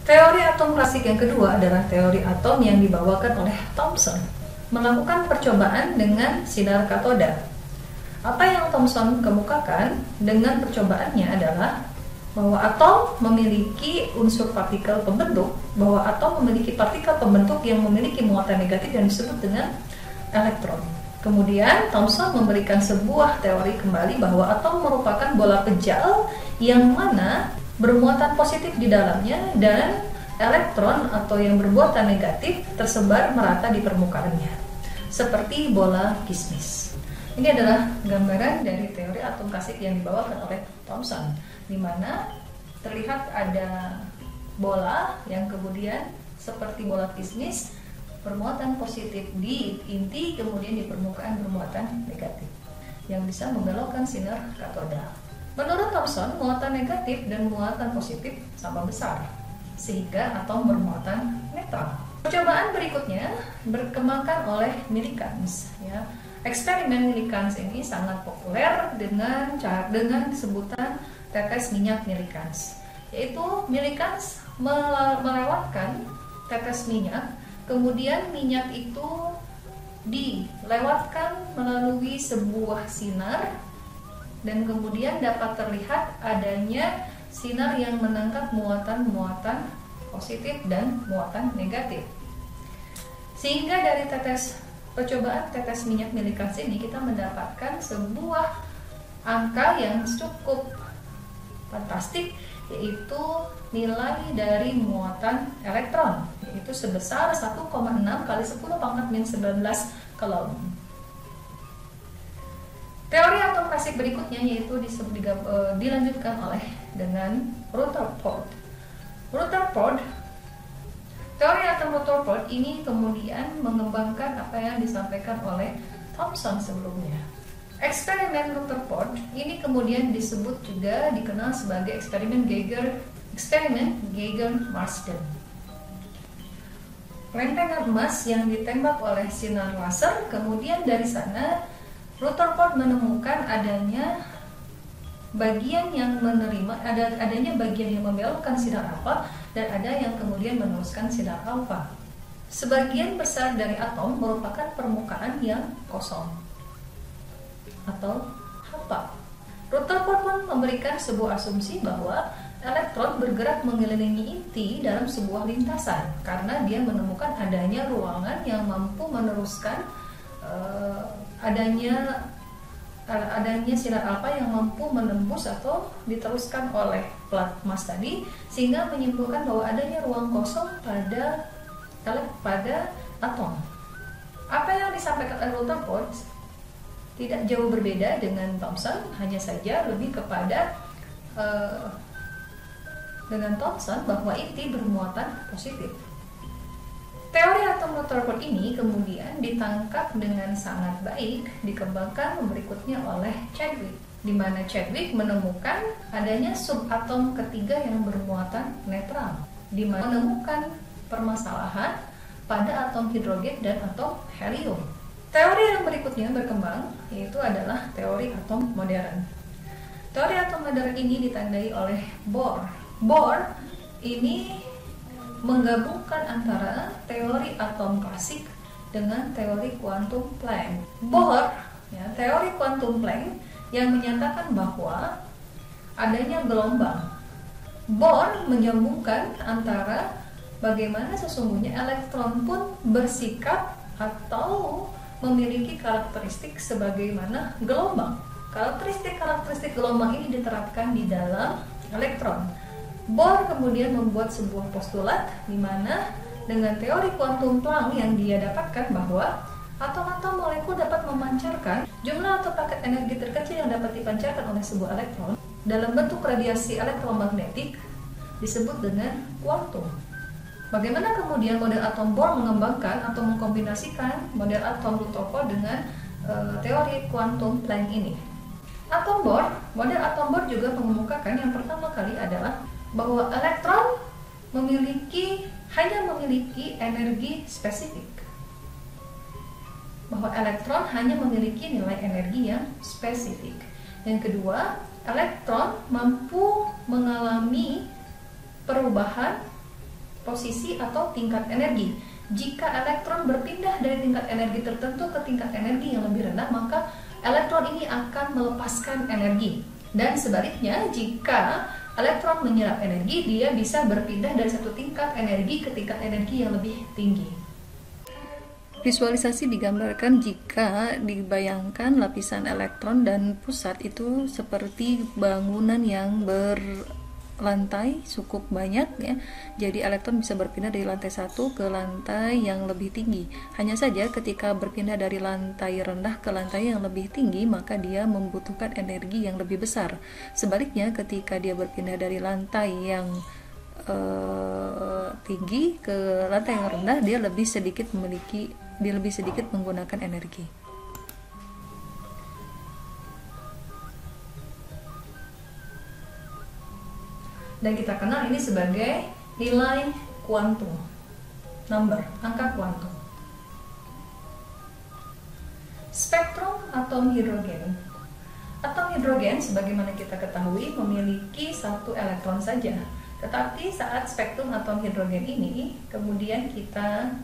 Teori atom klasik yang kedua adalah teori atom yang dibawakan oleh Thomson, melakukan percobaan dengan sinar katoda. Apa yang Thomson kemukakan dengan percobaannya adalah bahwa atom memiliki unsur partikel pembentuk, bahwa atom memiliki partikel pembentuk yang memiliki muatan negatif yang disebut dengan elektron. Kemudian Thomson memberikan sebuah teori kembali bahwa atom merupakan bola pejal yang mana bermuatan positif di dalamnya dan elektron atau yang bermuatan negatif tersebar merata di permukaannya, seperti bola kismis. Ini adalah gambaran dari teori atom klasik yang dibawakan oleh Thomson, di mana terlihat ada bola yang kemudian seperti bola kismis bermuatan positif di inti, kemudian di permukaan bermuatan negatif yang bisa membelokkan sinar katoda. Menurut Thomson, muatan negatif dan muatan positif sama besar, sehingga atom bermuatan netral. Percobaan berikutnya berkembangkan oleh Millikan. Eksperimen Millikan ini sangat populer dengan sebutan tetes minyak Millikan, yaitu Millikan melewatkan tetes minyak, kemudian minyak itu dilewatkan melalui sebuah sinar dan kemudian dapat terlihat adanya sinar yang menangkap muatan-muatan positif dan muatan negatif. Sehingga dari percobaan tetes minyak Millikan ini kita mendapatkan sebuah angka yang cukup fantastik, yaitu nilai dari muatan elektron, yaitu sebesar 1,6 kali 10 pangkat min 19 coulomb. Teori atom klasik berikutnya yaitu dilanjutkan oleh dengan Rutherford. Teori atom Rutherford ini kemudian mengembangkan apa yang disampaikan oleh Thomson sebelumnya. Eksperimen Rutherford ini kemudian disebut juga dikenal sebagai eksperimen Geiger-Marsden. Lempengan emas yang ditembak oleh sinar laser, kemudian dari sana Rutherford menemukan adanya bagian yang membelokkan sinar alfa dan ada yang kemudian meneruskan sinar alfa. Sebagian besar dari atom merupakan permukaan yang kosong atau hampa. Rutherford pun memberikan sebuah asumsi bahwa elektron bergerak mengelilingi inti dalam sebuah lintasan karena dia menemukan adanya ruangan yang mampu meneruskan adanya sinar alfa yang mampu menembus atau diteruskan oleh plat emas tadi, sehingga menyimpulkan bahwa adanya ruang kosong pada atom. Apa yang disampaikan oleh Rutherford tidak jauh berbeda dengan Thomson, hanya saja lebih kepada dengan Thomson bahwa inti bermuatan positif. Teori atom Rutherford ini kemudian ditangkap dengan sangat baik, dikembangkan berikutnya oleh Chadwick, di mana Chadwick menemukan adanya subatom ketiga yang bermuatan netral, di mana menemukan permasalahan pada atom hidrogen dan atom helium. Teori yang berikutnya berkembang yaitu adalah teori atom modern. Teori atom modern ini ditandai oleh Bohr. Bohr ini menggabungkan antara teori atom klasik dengan teori kuantum Planck. Bohr, teori kuantum Planck yang menyatakan bahwa adanya gelombang. Bohr menyambungkan antara bagaimana sesungguhnya elektron pun bersikap atau memiliki karakteristik sebagaimana gelombang. Karakteristik gelombang ini diterapkan di dalam elektron. Bohr kemudian membuat sebuah postulat di mana dengan teori kuantum Planck yang dia dapatkan bahwa atom-atom molekul dapat memancarkan jumlah atau paket energi terkecil yang dapat dipancarkan oleh sebuah elektron dalam bentuk radiasi elektromagnetik disebut dengan kuantum. Bagaimana kemudian model atom Bohr mengembangkan atau mengkombinasikan model atom Rutherford dengan teori kuantum Planck ini? Model atom Bohr juga mengemukakan yang pertama kali adalah bahwa elektron hanya memiliki energi spesifik. Bahwa elektron hanya memiliki nilai energi yang spesifik. Yang kedua, elektron mampu mengalami perubahan posisi atau tingkat energi. Jika elektron berpindah dari tingkat energi tertentu ke tingkat energi yang lebih rendah, maka elektron ini akan melepaskan energi. Dan sebaliknya, jika elektron menyerap energi, dia bisa berpindah dari satu tingkat energi ke tingkat energi yang lebih tinggi. Visualisasi digambarkan jika dibayangkan lapisan elektron dan pusat itu seperti bangunan yang berlantai cukup banyak ya. Jadi elektron bisa berpindah dari lantai satu ke lantai yang lebih tinggi. Hanya saja ketika berpindah dari lantai rendah ke lantai yang lebih tinggi, maka dia membutuhkan energi yang lebih besar. Sebaliknya, ketika dia berpindah dari lantai yang tinggi ke lantai yang rendah, dia lebih sedikit menggunakan energi. Dan kita kenal ini sebagai nilai kuantum, angka kuantum. Spektrum atom hidrogen. Atom hidrogen sebagaimana kita ketahui memiliki satu elektron saja. Tetapi saat spektrum atom hidrogen ini kemudian kita